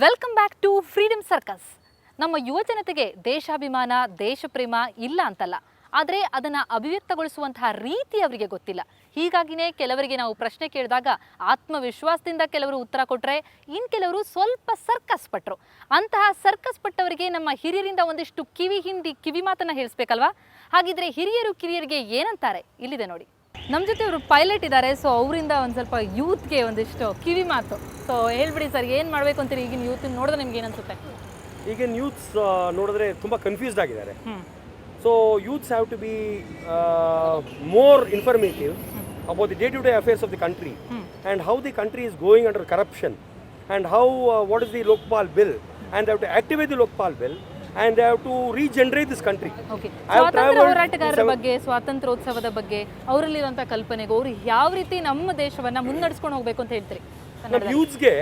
Welcome back to freedom circus. ನಮ್ಮ ಯುವಜನತೆಗೆ ದೇಶಾಭಿಮಾನ ದೇಶಪ್ರೇಮ ಇಲ್ಲ ಅಂತಲ್ಲ, ಆದರೆ ಅದನ್ನು ಅಭಿವ್ಯಕ್ತಗೊಳಿಸುವಂತಹ ರೀತಿ ಅವರಿಗೆ ಗೊತ್ತಿಲ್ಲ. ಹೀಗಾಗಿನೇ ಕೆಲವರಿಗೆ ನಾವು ಪ್ರಶ್ನೆ ಕೇಳಿದಾಗ ಆತ್ಮವಿಶ್ವಾಸದಿಂದ ಕೆಲವರು ಉತ್ತರ ಕೊಟ್ಟರೆ, ಇನ್ನು ಕೆಲವರು ಸ್ವಲ್ಪ ಸರ್ಕಸ್ ಪಟ್ಟರು. ಅಂತಹ ಸರ್ಕಸ್ ಪಟ್ಟವರಿಗೆ ನಮ್ಮ ಹಿರಿಯರಿಂದ ಒಂದಿಷ್ಟು ಕಿವಿ ಮಾತನ್ನು ಹೇಳಿಸ್ಬೇಕಲ್ವಾ? ಹಾಗಿದ್ರೆ ಹಿರಿಯರು ಕಿರಿಯರಿಗೆ ಏನಂತಾರೆ ಇಲ್ಲಿದೆ ನೋಡಿ. ನಮ್ಮ ಜೊತೆ ಅವರು ಪೈಲಟ್ ಇದ್ದಾರೆ. ಸೊ ಅವರಿಂದ ಒಂದು ಸ್ವಲ್ಪ ಯೂತ್ಗೆ ಒಂದಿಷ್ಟು ಕಿವಿ ಮಾತು. ಸೊ ಹೇಳ್ಬಿಡಿ ಸರ್, ಏನು ಮಾಡಬೇಕು ಅಂತೀರಿ ಈಗಿನ ಯೂತ್ ನೋಡಿದ್ರೆ ನಿಮ್ಗೆ ಏನನ್ಸುತ್ತೆ? ಈಗಿನ ಯೂತ್ಸ್ ನೋಡಿದ್ರೆ ತುಂಬ ಕನ್ಫ್ಯೂಸ್ಡ್ ಆಗಿದ್ದಾರೆ. So youths have to be more informative about the day to day affairs of the country and how the country is going under corruption and how what is the Lokpal bill and have to activate the Lokpal bill and they have to regenerate this country. Okay. ಸ್ವಾತಂತ್ರ್ಯ ಹೋರಾಟಗಾರರ ಬಗ್ಗೆ, ಸ್ವಾತಂತ್ರ್ಯೋತ್ಸವದ ಬಗ್ಗೆ ಅವರಲ್ಲಿರುವಂತಹ ಕಲ್ಪನೆಗೆ ಅವರು ಯಾವ ರೀತಿ ನಮ್ಮ ದೇಶವನ್ನ ಮುನ್ನಡೆಸ್ಕೊಂಡು ಹೋಗಬೇಕು ಅಂತ ಹೇಳ್ತೀರಿ? ನಮ್ಮ ಯೂತ್ಸ್ಗೆ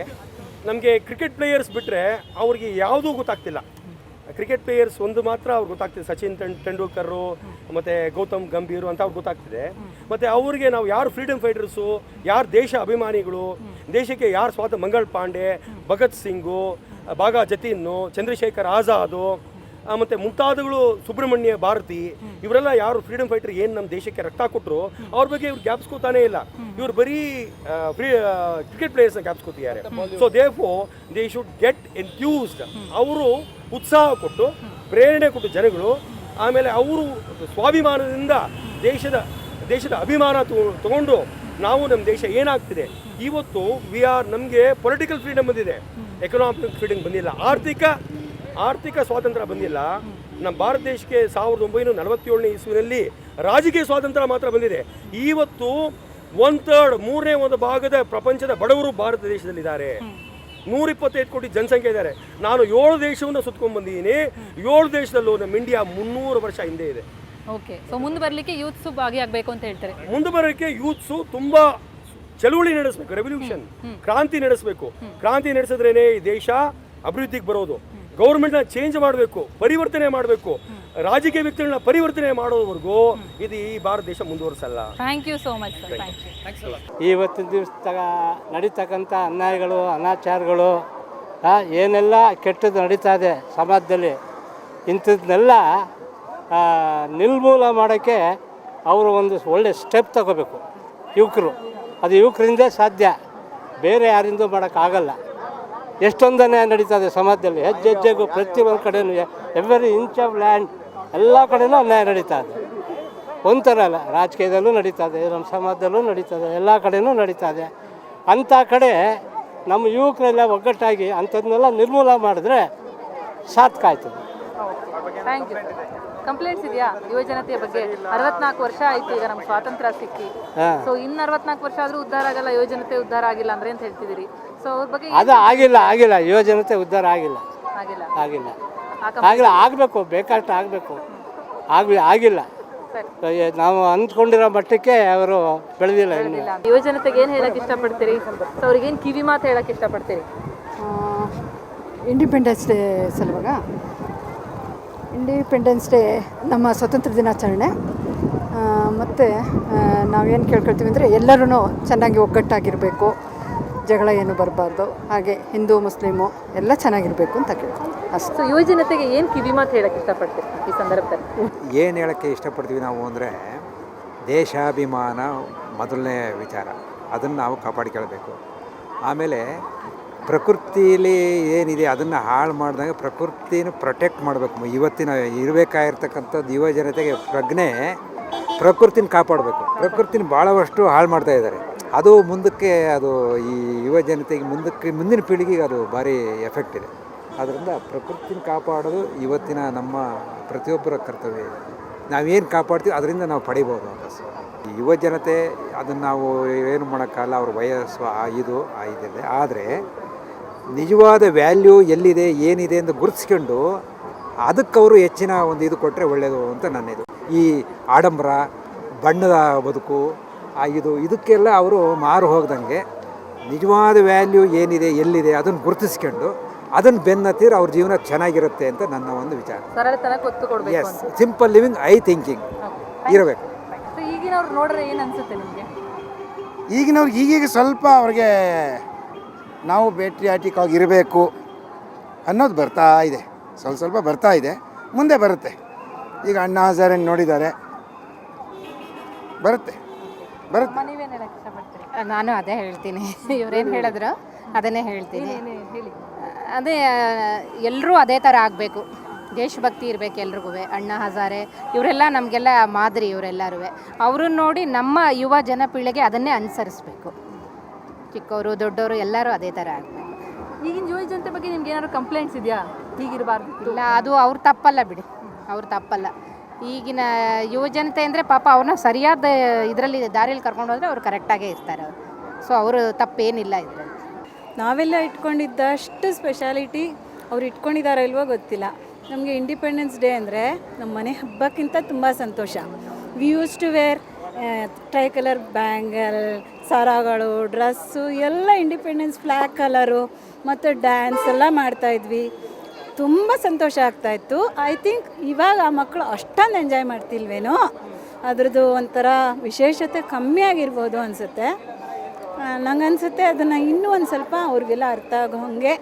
ನಮಗೆ ಕ್ರಿಕೆಟ್ ಪ್ಲೇಯರ್ಸ್ ಬಿಟ್ಟರೆ ಅವ್ರಿಗೆ ಯಾವುದೂ ಗೊತ್ತಾಗ್ತಿಲ್ಲ. ಕ್ರಿಕೆಟ್ ಪ್ಲೇಯರ್ಸ್ ಒಂದು ಮಾತ್ರ ಅವ್ರಿಗೆ ಗೊತ್ತಾಗ್ತಿದೆ, ಸಚಿನ್ ತೆಂಡೂಲ್ಕರ್ ಮತ್ತು ಗೌತಮ್ ಗಂಭೀರ್ ಅಂತ ಅವ್ರಿಗೆ ಗೊತ್ತಾಗ್ತಿದೆ. ಮತ್ತು ಅವ್ರಿಗೆ ನಾವು ಯಾರು ಫ್ರೀಡಮ್ ಫೈಟರ್ಸು, ಯಾರು ದೇಶ ಅಭಿಮಾನಿಗಳು, ದೇಶಕ್ಕೆ ಯಾರು ಮಂಗಳ್ ಪಾಂಡೆ, ಭಗತ್ ಸಿಂಗು, ಬಾಗಾ ಜತೀನು, ಚಂದ್ರಶೇಖರ್ ಆಜಾದು ಮತ್ತು ಮುಂತಾದಗಳು, ಸುಬ್ರಹ್ಮಣ್ಯ ಭಾರತಿ, ಇವರೆಲ್ಲ ಯಾರು ಫ್ರೀಡಮ್ ಫೈಟರ್ ಏನು ನಮ್ಮ ದೇಶಕ್ಕೆ ರಕ್ತ ಕೊಟ್ಟರು ಅವ್ರ ಬಗ್ಗೆ ಇವ್ರು ಜ್ಞಾಪಿಸ್ಕೋತಾನೇ ಇಲ್ಲ. ಇವ್ರು ಬರೀ ಕ್ರಿಕೆಟ್ ಪ್ಲೇಯರ್ಸ್ನ ಜ್ಞಾಪಿಸ್ಕೋತಿದ್ದಾರೆ. So they should get enthused. ಅವರು ಉತ್ಸಾಹ ಕೊಟ್ಟು ಪ್ರೇರಣೆ ಕೊಟ್ಟು ಜನಗಳು, ಆಮೇಲೆ ಅವರು ಸ್ವಾಭಿಮಾನದಿಂದ ದೇಶದ ಅಭಿಮಾನ ತಗೊಂಡು ನಾವು ನಮ್ಮ ದೇಶ ಏನಾಗ್ತಿದೆ ಇವತ್ತು ನಮಗೆ ಪೊಲಿಟಿಕಲ್ ಫ್ರೀಡಮ್ ಬಂದಿದೆ, ಎಕನಾಮಿಕ್ ಫ್ರೀಡಮ್ ಬಂದಿಲ್ಲ, ಆರ್ಥಿಕ ಸ್ವಾತಂತ್ರ್ಯ ಬಂದಿಲ್ಲ. ನಮ್ಮ ಭಾರತ ದೇಶಕ್ಕೆ 1947ನೇ ಇಸ್ವಿನಲ್ಲಿ ರಾಜಕೀಯ ಸ್ವಾತಂತ್ರ್ಯ ಮಾತ್ರ ಬಂದಿದೆ. ಇವತ್ತು 1/3 ಭಾಗದ ಪ್ರಪಂಚದ ಬಡವರು ಭಾರತ ದೇಶದಲ್ಲಿದ್ದಾರೆ. 125 ಕೋಟಿ ಜನಸಂಖ್ಯೆ ಇದ್ದಾರೆ. ನಾನು 7 ದೇಶವನ್ನು ಸುತ್ಕೊಂಡು ಬಂದಿದ್ದೀನಿ. 7 ದೇಶದಲ್ಲೂ ನಮ್ಮ ಇಂಡಿಯಾ 300 ವರ್ಷ ಹಿಂದೆ ಇದೆ. ಓಕೆ. ಸೊ ಮುಂದೆ ಬರಲಿಕ್ಕೆ ಯೂತ್ಸು ಭಾಗಿಯಾಗಬೇಕು ಅಂತ ಹೇಳ್ತಾರೆ. ಮುಂದೆ ಬರೋಕ್ಕೆ ಯೂತ್ಸು ತುಂಬ ಚಳುವಳಿ ನಡೆಸಬೇಕು, ರೆವಲ್ಯೂಷನ್, ಕ್ರಾಂತಿ ನಡೆಸಬೇಕು. ಕ್ರಾಂತಿ ನಡೆಸಿದ್ರೇನೆ ಈ ದೇಶ ಅಭಿವೃದ್ಧಿಗೆ ಬರೋದು. ಗೌರ್ಮೆಂಟ್ನ ಚೇಂಜ್ ಮಾಡಬೇಕು, ಪರಿವರ್ತನೆ ಮಾಡಬೇಕು. ರಾಜಕೀಯ ವ್ಯಕ್ತಿಗಳನ್ನ ಪರಿವರ್ತನೆ ಮಾಡೋವರೆಗೂ ಇದು ಈ ಭಾರತ ದೇಶ ಮುಂದುವರಿಸಲ್ಲ. Thank you so much sir. Thank you. ಇವತ್ತಿನ ದಿವಸ ನಡೀತಕ್ಕಂಥ ಅನ್ಯಾಯಗಳು, ಅನಾಚಾರಗಳು, ಏನೆಲ್ಲ ಕೆಟ್ಟದ್ದು ನಡೀತಾ ಇದೆ ಸಮಾಜದಲ್ಲಿ, ಇಂಥದ್ದನ್ನೆಲ್ಲ ನಿರ್ಮೂಲ ಮಾಡೋಕ್ಕೆ ಅವರು ಒಂದು ಒಳ್ಳೆ ಸ್ಟೆಪ್ ತಗೋಬೇಕು ಯುವಕರು. ಅದು ಯುವಕರಿಂದ ಸಾಧ್ಯ, ಬೇರೆ ಯಾರಿಂದೂ ಮಾಡೋಕ್ಕಾಗಲ್ಲ. ಎಷ್ಟೊಂದು ಅನ್ಯಾಯ ನಡೀತದೆ ಸಮಾಜದಲ್ಲಿ, ಹೆಜ್ಜೆಗೂ ಪ್ರತಿಯೊಂದು ಕಡೆಯೂ, ಎವ್ರಿ ಇಂಚ್ ಆಫ್ ಲ್ಯಾಂಡ್ ಎಲ್ಲ ಕಡೆಯೂ ಅನ್ಯಾಯ ನಡೀತಾ ಇದೆ. ಒಂಥರ ಅಲ್ಲ, ರಾಜಕೀಯದಲ್ಲೂ ನಡೀತದೆ, ನಮ್ಮ ಸಮಾಜದಲ್ಲೂ ನಡೀತದೆ, ಎಲ್ಲ ಕಡೆಯೂ ನಡೀತದೆ. ಅಂಥ ಕಡೆ ನಮ್ಮ ಯುವಕರೆಲ್ಲ ಒಗ್ಗಟ್ಟಾಗಿ ಅಂಥದ್ದನ್ನೆಲ್ಲ ನಿರ್ಮೂಲ ಮಾಡಿದ್ರೆ ಸಾರ್ಥಕ ಆಯ್ತದೆ. Thank you. ಕಂಪ್ಲೇಂಟ್ಸ್ ಇದೆಯಾ ಯುವಜನತೆಯ ಬಗ್ಗೆ? 64 ವರ್ಷ ಆಯ್ತು ಈಗ ನಮ್ಗೆ ಸ್ವಾತಂತ್ರ್ಯ ಸಿಕ್ಕಿ. ಸೊ ಇನ್ನು 64 ವರ್ಷ ಆದ್ರೂ ಉದ್ಧಾರ ಆಗಲ್ಲ, ಯುವಜನತೆ ಉದ್ಧಾರ ಆಗಿಲ್ಲ ಅಂದ್ರೆ ಅಂತ ಹೇಳ್ತಿದ್ದೀರಿ. ಸೊ ಅವ್ರ ಬಗ್ಗೆ ಅದು ಆಗಿಲ್ಲ ಯುವಜನತೆ ಉದ್ಧಾರ ಆಗಿಲ್ಲ. ಆಗಬೇಕು, ಬೇಕಾಷ್ಟು ಆಗಬೇಕು, ಆಗಿಲ್ಲ. ನಾವು ಅಂದ್ಕೊಂಡಿರೋ ಮಟ್ಟಕ್ಕೆ ಅವರು ಬೆಳೆದಿಲ್ಲ. ಯುವಜನತೆಗೆ ಏನು ಹೇಳಕ್ ಇಷ್ಟಪಡ್ತೀರಿ? ಸೊ ಅವ್ರಿಗೇನು ಕಿವಿ ಮಾತು ಹೇಳಕ್ ಇಷ್ಟಪಡ್ತೀರಿ? ಇಂಡಿಪೆಂಡೆನ್ಸ್ ಡೇ ಸಲುವಾಗ, ಇಂಡಿಪೆಂಡೆನ್ಸ್ ಡೇ ನಮ್ಮ ಸ್ವತಂತ್ರ ದಿನಾಚರಣೆ. ಮತ್ತು ನಾವೇನು ಕೇಳ್ಕೊಳ್ತೀವಿ ಅಂದರೆ ಎಲ್ಲರೂ ಚೆನ್ನಾಗಿ ಒಗ್ಗಟ್ಟಾಗಿರಬೇಕು, ಜಗಳ ಏನು ಬರಬಾರ್ದು, ಹಾಗೆ ಹಿಂದೂ ಮುಸ್ಲಿಮು ಎಲ್ಲ ಚೆನ್ನಾಗಿರಬೇಕು ಅಂತ ಕೇಳ್ತೀವಿ ಅಷ್ಟು. ಯುವಜನತೆಗೆ ಏನು ಕಿವಿ ಮಾತು ಹೇಳಕ್ಕೆ ಇಷ್ಟಪಡ್ತೀವಿ ಈ ಸಂದರ್ಭದಲ್ಲಿ? ಏನು ಹೇಳೋಕ್ಕೆ ಇಷ್ಟಪಡ್ತೀವಿ ನಾವು ಅಂದರೆ, ದೇಶಾಭಿಮಾನ ಮೊದಲನೇ ವಿಚಾರ, ಅದನ್ನು ನಾವು ಕಾಪಾಡಿಕೊಳ್ಬೇಕು. ಆಮೇಲೆ ಪ್ರಕೃತಿಲಿ ಏನಿದೆ ಅದನ್ನು ಹಾಳು ಮಾಡಿದಾಗ ಪ್ರಕೃತಿನ ಪ್ರೊಟೆಕ್ಟ್ ಮಾಡಬೇಕು. ಇವತ್ತಿನ ಇರಬೇಕಾಗಿರ್ತಕ್ಕಂಥದ್ದು ಯುವ ಜನತೆಗೆ ಪ್ರಜ್ಞೆ, ಪ್ರಕೃತಿನ ಕಾಪಾಡಬೇಕು. ಪ್ರಕೃತಿನ ಭಾಳವಷ್ಟು ಹಾಳು ಮಾಡ್ತಾಯಿದ್ದಾರೆ. ಅದು ಮುಂದಕ್ಕೆ, ಅದು ಈ ಯುವ ಜನತೆಗೆ ಮುಂದಿನ ಪೀಳಿಗೆಗೆ ಅದು ಭಾರಿ ಎಫೆಕ್ಟ್ ಇದೆ. ಆದ್ದರಿಂದ ಪ್ರಕೃತಿನ ಕಾಪಾಡೋದು ಇವತ್ತಿನ ನಮ್ಮ ಪ್ರತಿಯೊಬ್ಬರ ಕರ್ತವ್ಯ ಇದೆ. ನಾವೇನು ಕಾಪಾಡ್ತೀವಿ ಅದರಿಂದ ನಾವು ಪಡಿಬೋದು ವಾಪಸ್ಸು. ಯುವ ಜನತೆ ಅದನ್ನು ನಾವು ಏನು ಮಾಡೋಕ್ಕಲ್ಲ, ಅವ್ರ ವಯಸ್ಸು ಇದಿದೆ. ಆದರೆ ನಿಜವಾದ ವ್ಯಾಲ್ಯೂ ಎಲ್ಲಿದೆ, ಏನಿದೆ ಅಂತ ಗುರುತಿಸ್ಕೊಂಡು ಅದಕ್ಕವರು ಹೆಚ್ಚಿನ ಒಂದು ಇದು ಕೊಟ್ಟರೆ ಒಳ್ಳೆಯದು ಅಂತ ನನ್ನಿದು. ಈ ಆಡಂಬರ, ಬಣ್ಣದ ಬದುಕು, ಇದಕ್ಕೆಲ್ಲ ಅವರು ಮಾರು ಹೋಗ್ದಂಗೆ ನಿಜವಾದ ವ್ಯಾಲ್ಯೂ ಏನಿದೆ, ಎಲ್ಲಿದೆ ಅದನ್ನು ಗುರುತಿಸ್ಕೊಂಡು ಅದನ್ನು ಬೆನ್ನತ್ತಿದ್ರೆ ಅವ್ರ ಜೀವನ ಚೆನ್ನಾಗಿರುತ್ತೆ ಅಂತ ನನ್ನ ಒಂದು ವಿಚಾರ. ಎಸ್, ಸಿಂಪಲ್ ಲಿವಿಂಗ್, ಥಿಂಕಿಂಗ್ ಇರಬೇಕು. ಈಗಿನವ್ರು ನೋಡ್ರೆ ಏನು ಅನ್ಸುತ್ತೆ ನಿಮಗೆ? ಈಗಿನವ್ರಿಗೆ ಈಗೀಗ ಸ್ವಲ್ಪ ಅವ್ರಿಗೆ ನಾವು ಬ್ಯಾಟ್ರಿಯಾಟಿಕ್ ಆಗಿರಬೇಕು, ಅನ್ನೋದು ಬರ್ತಾ ಇದೆ, ಸ್ವಲ್ಪ ಸ್ವಲ್ಪ ಬರ್ತಾ ಇದೆ, ಮುಂದೆ ಬರುತ್ತೆ. ಈಗ ಅಣ್ಣಾ ಹಜಾರೆ ನೋಡಿದ್ದಾರೆ, ಬರುತ್ತೆ. ನಾನು ಅದೇ ಹೇಳ್ತೀನಿ, ಇವ್ರೇನು ಹೇಳಿದ್ರು ಅದನ್ನೇ ಹೇಳ್ತೀನಿ. ಅದೇ ಎಲ್ಲರೂ ಅದೇ ಥರ ಆಗಬೇಕು, ದೇಶಭಕ್ತಿ ಇರಬೇಕು ಎಲ್ರಿಗೂ. ಅಣ್ಣಾ ಹಜಾರೆ ಇವರೆಲ್ಲ ನಮಗೆಲ್ಲ ಮಾದರಿ, ಇವರೆಲ್ಲರೂ ಅವ್ರನ್ನ ನೋಡಿ ನಮ್ಮ ಯುವ ಜನಪೀಳಿಗೆ ಅದನ್ನೇ ಅನುಸರಿಸ್ಬೇಕು. ಚಿಕ್ಕವರು ದೊಡ್ಡವರು ಎಲ್ಲರೂ ಅದೇ ಥರ ಆಗಬೇಕು. ಈಗಿನ ಯುವ ಜನತೆ ಬಗ್ಗೆ ನಿಮ್ಗೆ ಏನಾದ್ರು ಕಂಪ್ಲೇಂಟ್ಸ್ ಇದೆಯಾ? ಹೀಗಿರಬಾರ್ದು ಇಲ್ಲ, ಅದು ಅವ್ರ ತಪ್ಪಲ್ಲ ಬಿಡಿ, ಅವ್ರ ತಪ್ಪಲ್ಲ. ಈಗಿನ ಯುವ ಜನತೆ ಅಂದರೆ ಪಾಪ ಅವ್ರನ್ನ ಸರಿಯಾದ ಇದರಲ್ಲಿ ದಾರಿಯಲ್ಲಿ ಕರ್ಕೊಂಡು ಹೋದರೆ ಅವ್ರು ಕರೆಕ್ಟಾಗೇ ಇರ್ತಾರೆ ಅವರು. ಸೊ ಅವರು ತಪ್ಪೇನಿಲ್ಲ ಇದರಲ್ಲಿ. ನಾವೆಲ್ಲ ಇಟ್ಕೊಂಡಿದ್ದಷ್ಟು ಸ್ಪೆಷಾಲಿಟಿ ಅವ್ರು ಇಟ್ಕೊಂಡಿದ್ದಾರೋ ಇಲ್ವೋ ಗೊತ್ತಿಲ್ಲ. ನಮಗೆ ಇಂಡಿಪೆಂಡೆನ್ಸ್ ಡೇ ಅಂದರೆ ನಮ್ಮ ಮನೆ ಹಬ್ಬಕ್ಕಿಂತ ತುಂಬ ಸಂತೋಷ. We use to wear tricolour bangle, ಸರಗಳು, ಡ್ರೆಸ್ಸು ಎಲ್ಲ ಇಂಡಿಪೆಂಡೆನ್ಸ್ ಫ್ಲ್ಯಾಗ್ ಕಲರು ಮತ್ತು ಡ್ಯಾನ್ಸ್ ಎಲ್ಲ ಮಾಡ್ತಾಯಿದ್ವಿ. ತುಂಬ ಸಂತೋಷ ಆಗ್ತಾಯಿತ್ತು. ಐ ಥಿಂಕ್ ಇವಾಗ ಆ ಮಕ್ಕಳು ಅಷ್ಟೊಂದು ಎಂಜಾಯ್ ಮಾಡ್ತಿಲ್ವೇನೋ, ಅದ್ರದ್ದು ಒಂಥರ ವಿಶೇಷತೆ ಕಮ್ಮಿ ಆಗಿರ್ಬೋದು ಅನಿಸುತ್ತೆ. ನಂಗನ್ಸುತ್ತೆ ಅದನ್ನು ಇನ್ನೂ ಒಂದು ಸ್ವಲ್ಪ ಅವ್ರಿಗೆಲ್ಲ ಅರ್ಥ ಆಗೋ ಹಾಗೆ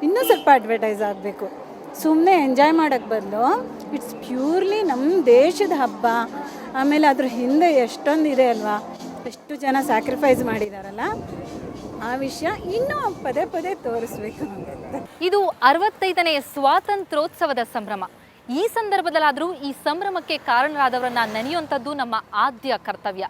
ಇನ್ನೂ ಸ್ವಲ್ಪ ಅಡ್ವರ್ಟೈಸ್ ಆಗಬೇಕು. ಸುಮ್ಮನೆ ಎಂಜಾಯ್ ಮಾಡೋಕ್ಕೆ ಬದಲು ಇಟ್ಸ್ ಪ್ಯೂರ್ಲಿ ನಮ್ಮ ದೇಶದ ಹಬ್ಬ. ಆಮೇಲೆ ಅದ್ರ ಹಿಂದೆ ಎಷ್ಟೊಂದು ಇದೆ ಅಲ್ವಾ, ಎಷ್ಟು ಜನ ಸ್ಯಾಕ್ರಿಫೈಸ್ ಮಾಡಿದಾರಲ್ಲ, ಆ ವಿಷಯ ಇನ್ನೂ ಪದೇ ಪದೇ ತೋರಿಸ್ಬೇಕು ನಮಗೆ. ಇದು 65ನೇ ಸ್ವಾತಂತ್ರ್ಯೋತ್ಸವದ ಸಂಭ್ರಮ. ಈ ಸಂದರ್ಭದಲ್ಲಾದರೂ ಈ ಸಂಭ್ರಮಕ್ಕೆ ಕಾರಣರಾದವರನ್ನ ನೆನೆಯುವಂಥದ್ದು ನಮ್ಮ ಆದ್ಯ ಕರ್ತವ್ಯ.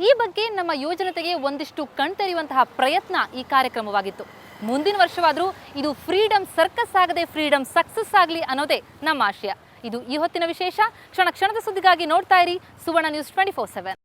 ಈ ಬಗ್ಗೆ ನಮ್ಮ ಯುವಜನತೆಗೆ ಒಂದಿಷ್ಟು ಕಣ್ತೆರೆಯುವಂತಹ ಪ್ರಯತ್ನ ಈ ಕಾರ್ಯಕ್ರಮವಾಗಿತ್ತು. ಮುಂದಿನ ವರ್ಷವಾದರೂ ಇದು ಫ್ರೀಡಮ್ ಸರ್ಕಸ್ ಆಗದೆ ಫ್ರೀಡಮ್ ಸಕ್ಸಸ್ ಆಗಲಿ ಅನ್ನೋದೇ ನಮ್ಮ ಆಶಯ. ಇದು ಈ ಹೊತ್ತಿನ ವಿಶೇಷ. ಕ್ಷಣ ಕ್ಷಣದ ಸುದ್ದಿಗಾಗಿ ನೋಡ್ತಾ ಇರಿ ಸುವರ್ಣ ನ್ಯೂಸ್ 24/7.